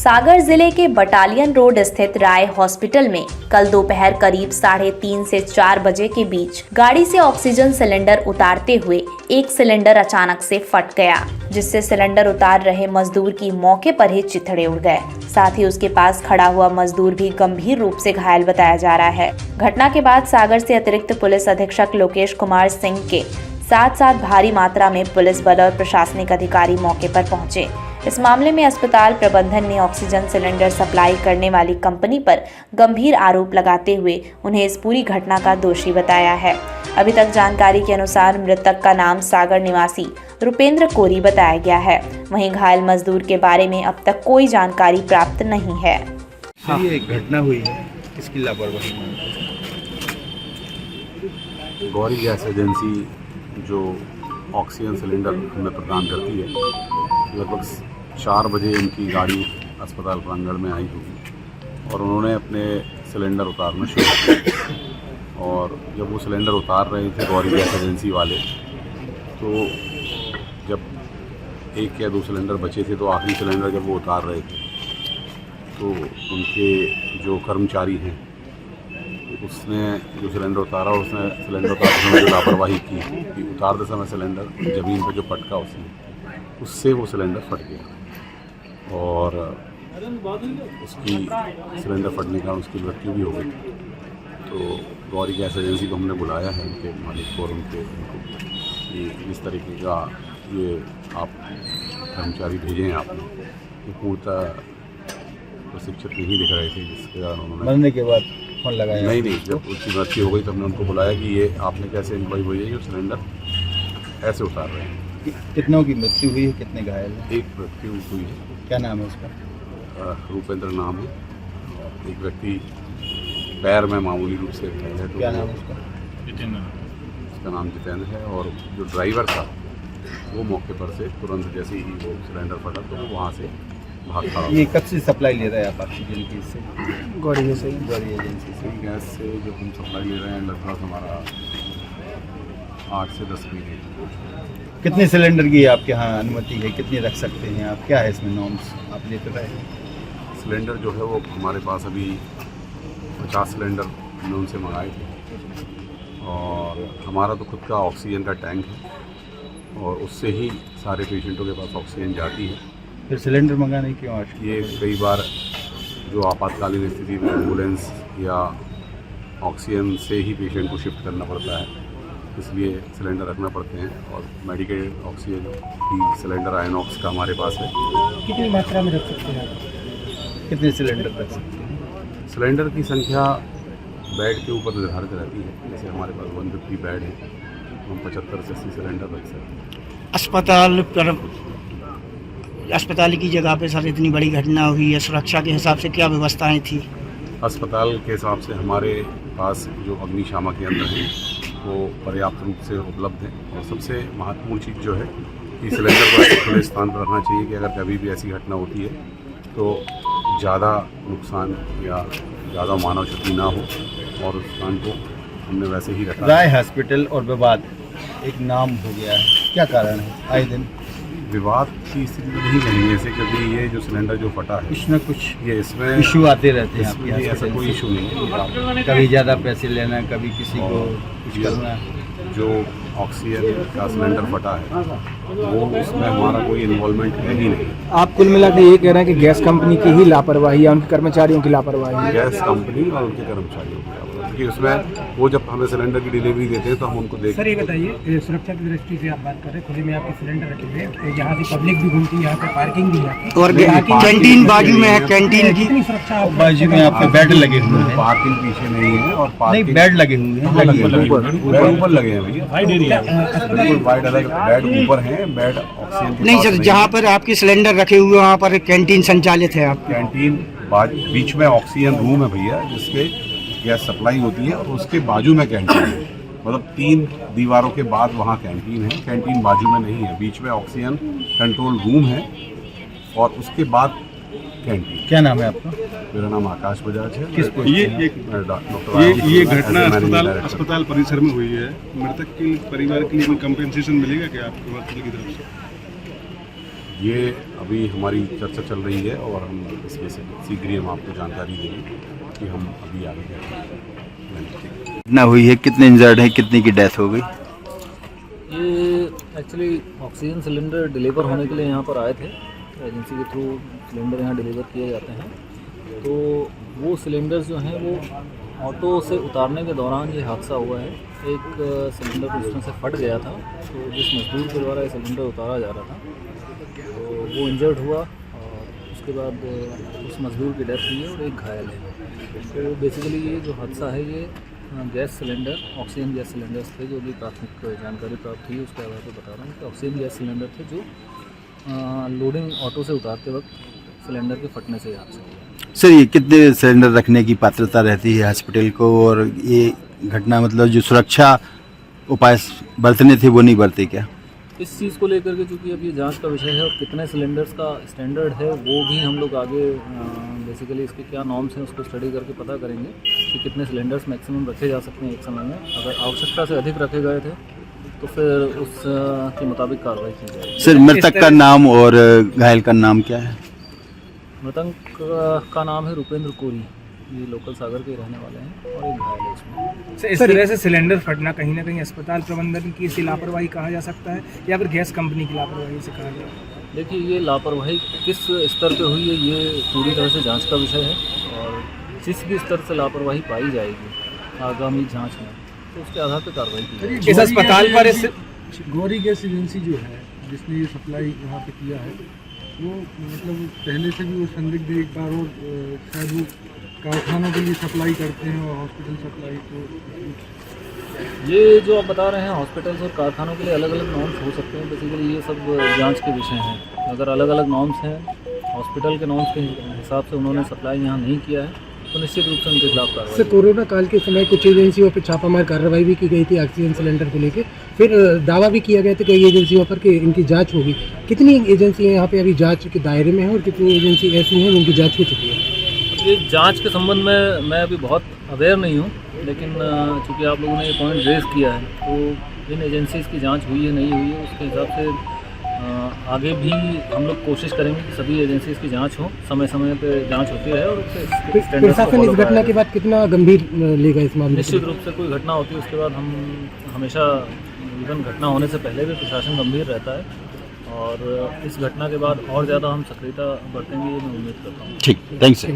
सागर जिले के battalion road स्थित राय हॉस्पिटल में कल दोपहर करीब 3:30 से 4 बजे के बीच गाड़ी से ऑक्सीजन सिलेंडर उतारते हुए एक सिलेंडर अचानक से फट गया, जिससे सिलेंडर उतार रहे मजदूर की मौके पर ही चिथड़े उड़ गए। साथ ही उसके पास खड़ा हुआ मजदूर भी गंभीर रूप से घायल बताया जा रहा है। घटना के बाद सागर से अतिरिक्त पुलिस अधीक्षक लोकेश कुमार सिंह के साथ साथ भारी मात्रा में पुलिस बल और प्रशासनिक अधिकारी मौके पर पहुंचे। इस मामले में अस्पताल प्रबंधन ने ऑक्सीजन सिलेंडर सप्लाई करने वाली कंपनी पर गंभीर आरोप लगाते हुए उन्हें इस पूरी घटना का दोषी बताया है। अभी तक जानकारी के अनुसार मृतक का नाम सागर निवासी रुपेंद्र कोरी बताया गया है। वहीं घायल मजदूर के बारे में अब तक कोई जानकारी प्राप्त नहीं है। ये एक घटना हुई है, किसकी लापरवाही? गौरी गैस एजेंसी जो ऑक्सीजन सिलेंडर हमें प्रदान करती है, लगभग 4 बजे इनकी गाड़ी अस्पताल प्रांगण में आई होगी और उन्होंने अपने सिलेंडर उतारना शुरू किया। और जब वो सिलेंडर उतार रहे थे गौरी गैस एजेंसी वाले, तो जब 1 या 2 सिलेंडर बचे थे, तो आखिरी सिलेंडर जब वो उतार रहे थे, तो उनके जो कर्मचारी हैं, उसने जो सिलेंडर उतारा, उसने सिलेंडर उतारते समय जो लापरवाही की कि उतारते समय सिलेंडर ज़मीन पर जो पटका उससे वो सिलेंडर फट गया और उसकी सिलेंडर फटने के कारण उसकी मृत्यु भी हो गई। तो गौरी गैस एजेंसी को हमने बुलाया है, उनके मालिक को और उनको कि इस तरीके का ये आप कर्मचारी भेजे हैं आपने, ये पूर्णतः प्रशिक्षित नहीं दिख रहे थे, जिसके कारण उन्होंने मरने के बाद फोन लगाया। नहीं, जब उसकी मृत्यु हो गई तो हमने उनको बुलाया कि ये आपने कैसे इंक्वायरी हुई है, जो सिलेंडर ऐसे उतार रहे हैं। कितनों की मृत्यु हुई है, कितने घायल हैं? एक मृत्यु हुई है। क्या नाम है उसका? रुपेंद्र नाम है। एक व्यक्ति पैर में मामूली रूप से घायल है। क्या नाम है उसका? उसका नाम जितेंद्र है। और जो ड्राइवर था वो मौके पर से तुरंत जैसे ही वो सिलेंडर फटा तो वो वहाँ से भाग खड़ा। ये कब से सप्लाई ले रहे हैं आप ऑक्सीजन की? इससे गौरी एजेंसी से गैस से जो हम सप्लाई ले रहे हैं, लगभग हमारा 8 से 10 महीने। कितने सिलेंडर की आपके यहाँ अनुमति है, कितने रख सकते हैं आप? क्या है इसमें नॉर्म्स आप लेते रहे? सिलेंडर जो है वो हमारे पास अभी 50 सिलेंडर हमने उनसे मंगाए थे और हमारा तो खुद का ऑक्सीजन का टैंक है और उससे ही सारे पेशेंटों के पास ऑक्सीजन जाती है। फिर सिलेंडर मंगाने क्यों आवश्यक? ये कई बार जो आपातकालीन स्थिति में एम्बुलेंस या ऑक्सीजन से ही पेशेंट को शिफ्ट करना पड़ता है, इसलिए सिलेंडर रखना पड़ते हैं। और मेडिकल ऑक्सीजन की सिलेंडर आयनॉक्स का हमारे पास है। कितनी मात्रा में रख सकते हैं आप? कितने सिलेंडर रख सकते हैं? सिलेंडर की संख्या बेड के ऊपर निर्धारित रहती है। जैसे हमारे पास 150 बेड है, हम 75 से 80 सिलेंडर रख सकते हैं। अस्पताल की जगह पे सर इतनी बड़ी घटना हुई है, सुरक्षा के हिसाब से क्या व्यवस्थाएं थी? अस्पताल के हिसाब से हमारे पास जो अग्निशामक यंत्र हैं वो पर्याप्त रूप से उपलब्ध है। और सबसे महत्वपूर्ण चीज़ जो है कि सिलेंडर को ऐसे खुले स्थान पर रखना चाहिए कि अगर कभी भी ऐसी घटना होती है तो ज़्यादा नुकसान या ज़्यादा मानव क्षति ना हो। और उस स्थान को हमने वैसे ही रखा। राय हॉस्पिटल और विवाद एक नाम हो गया है, क्या कारण है? आए दिन विवाद की स्थिति तो नहीं कहेंगे ऐसे, क्योंकि ये जो सिलेंडर जो फटा है कुछ न कुछ ये इसमें इशू आते रहते हैं आपके ऐसा हॉस्पिटल कोई से। इशू नहीं है। कभी ज़्यादा पैसे लेना, कभी किसी को कुछ ये करना। जो ऑक्सीजन का सिलेंडर फटा है वो उसमें हमारा कोई इन्वॉल्वमेंट है ही नहीं। आप कुल मिला के ये कह रहे हैं कि गैस कंपनी की ही लापरवाही या उनके कर्मचारियों की लापरवाही है? गैस कंपनी और उनके कर्मचारियों की लापरवाही, क्योंकि उसमें वो जब हमें सिलेंडर की डिलीवरी देते हैं तो हम उनको देखते हैं। सर ये बताइए, सुरक्षा की दृष्टि से आप बात कर रहे हैं, खुले में आपके सिलेंडर रखे हुए हैं, यहाँ से पब्लिक भी घूमती है, यहाँ पे पार्किंग भी है और कैंटीन बाजू में है, कैंटीन की कितनी सुरक्षा बाजू में आपके बेड लगे हुए हैं? पार्किंग पीछे नहीं है और नहीं, पार्किंग बेड लगे हुए हैं। बेड ऊपर लगे हैं भैया, बिल्कुल वाइड अलग बेड ऊपर हैं। बेड ऑक्सीजन के नहीं पास सर, जहाँ पर आपके सिलेंडर रखे हुए वहाँ पर कैंटीन संचालित है आप? कैंटीन बीच में ऑक्सीजन रूम है भैया, जिसके गैस सप्लाई होती है और उसके बाजू में कैंटीन है। मतलब 3 दीवारों के बाद वहाँ कैंटीन है, कैंटीन बाजू में नहीं है। बीच में ऑक्सीजन कंट्रोल रूम है और उसके बाद कैंटीन। क्या नाम है आपका? मेरा नाम आकाश बजाज है। किस ये घटना अस्पताल परिसर में हुई है। मृतक के परिवार के लिए कोई कंपेंसेशन मिलेगा क्या आपके हॉस्पिटल की तरफ से? ये अभी हमारी चर्चा चल रही है और हम इसमें से शीघ्र ही हम आपको जानकारी देंगे कि हम अभी आगे क्या करें। घटना हुई है, कितने इंजर्ड हैं, कितनी की डेथ हो गई? ये एक्चुअली ऑक्सीजन सिलेंडर डिलीवर होने के लिए यहाँ पर आए थे। एजेंसी के थ्रू सिलेंडर यहाँ डिलीवर किए जाते हैं। तो वो सिलेंडर्स जो हैं वो ऑटो से उतारने के दौरान ये हादसा हुआ है। एक सिलेंडर उसमें से फट गया था, तो जिस मजदूर के द्वारा ये सिलेंडर उतारा जा रहा था तो वो इंजर्ड हुआ और उसके बाद उस मजदूर की डेथ हुई है और एक घायल है। तो बेसिकली ये जो हादसा है ये gas cylinder, oxygen gas cylinders थे, जो भी प्राथमिक जानकारी प्राप्त हुई उसके आधार पर बता रहा हूँ कि ऑक्सीजन गैस सिलेंडर थे जो लोडिंग ऑटो से उतारते वक्त सिलेंडर के फटने से हादसा हुआ। सर, ये कितने सिलेंडर रखने की पात्रता रहती है हॉस्पिटल को, और ये घटना मतलब जो सुरक्षा उपाय बरतने थे वो नहीं बरते क्या? इस चीज़ को लेकर के चूँकि अब ये जांच का विषय है और कितने सिलेंडर्स का स्टैंडर्ड है वो भी हम लोग आगे बेसिकली इसके क्या नॉर्म्स हैं उसको स्टडी करके पता करेंगे कि कितने सिलेंडर्स मैक्सिमम रखे जा सकते हैं एक समय में। अगर आवश्यकता से अधिक रखे गए थे तो फिर उस के मुताबिक कार्रवाई की जाएगी। सर, मृतक का नाम और घायल का नाम क्या है? मृतक का नाम है रुपेंद्र कोरी, ये लोकल सागर के रहने वाले हैं और एक घायल है इसमें। सर, इस तरह से सिलेंडर फटना कहीं ना कहीं अस्पताल प्रबंधन की इसी लापरवाही कहा जा सकता है या फिर गैस कंपनी की लापरवाही से कहा जाए? देखिए, ये लापरवाही किस स्तर पे हुई है ये पूरी तरह से जांच का विषय है और जिस भी स्तर से लापरवाही पाई जाएगी आगामी जांच में तो उसके आधार पर कार्रवाई की जाएगी। इस अस्पताल पर गौरी गैस एजेंसी जो है जिसने ये सप्लाई यहाँ पे किया है वो मतलब पहले से भी वो संदिग्ध एक बार और शायद वो कारखानों के लिए सप्लाई करते हैं और हॉस्पिटल सप्लाई, तो ये जो आप बता रहे हैं हॉस्पिटल्स और कारखानों के लिए अलग अलग नॉर्म्स हो सकते हैं। बेसिकली ये सब जांच के विषय हैं। अगर अलग अलग नॉर्म्स हैं, हॉस्पिटल के नॉर्म्स के हिसाब से उन्होंने सप्लाई यहाँ नहीं किया है तो निश्चित रूप से उनके खिलाफ कार्रवाई। सर, कोरोना काल के समय कुछ एजेंसियों पर छापामार कार्रवाई भी की गई थी ऑक्सीजन सिलेंडर को लेकर, फिर दावा भी किया गया था कई एजेंसियों पर कि इनकी जांच होगी। कितनी एजेंसियाँ यहाँ पे अभी जांच के दायरे में हैं और कितनी एजेंसी ऐसी हैं जिनकी जांच हो चुकी है? ये जांच के संबंध में मैं अभी बहुत अवेयर नहीं हूँ, लेकिन चूँकि आप लोगों ने ये पॉइंट रेज़ किया है तो इन एजेंसीज़ की जांच हुई है नहीं हुई है उसके हिसाब से आगे भी हम लोग कोशिश करेंगे कि सभी एजेंसीज़ की जांच हो, समय समय पे जांच होती रहे और उससे प्रशासन इस घटना के बाद कितना गंभीर लेगा इस मामले? निश्चित रूप से कोई घटना होती है उसके बाद हम हमेशा इवन घटना होने से पहले भी प्रशासन गंभीर रहता है और इस घटना के बाद और ज़्यादा हम सक्रियता बरतेंगे ये मैं उम्मीद करता हूँ। ठीक, थैंक्स।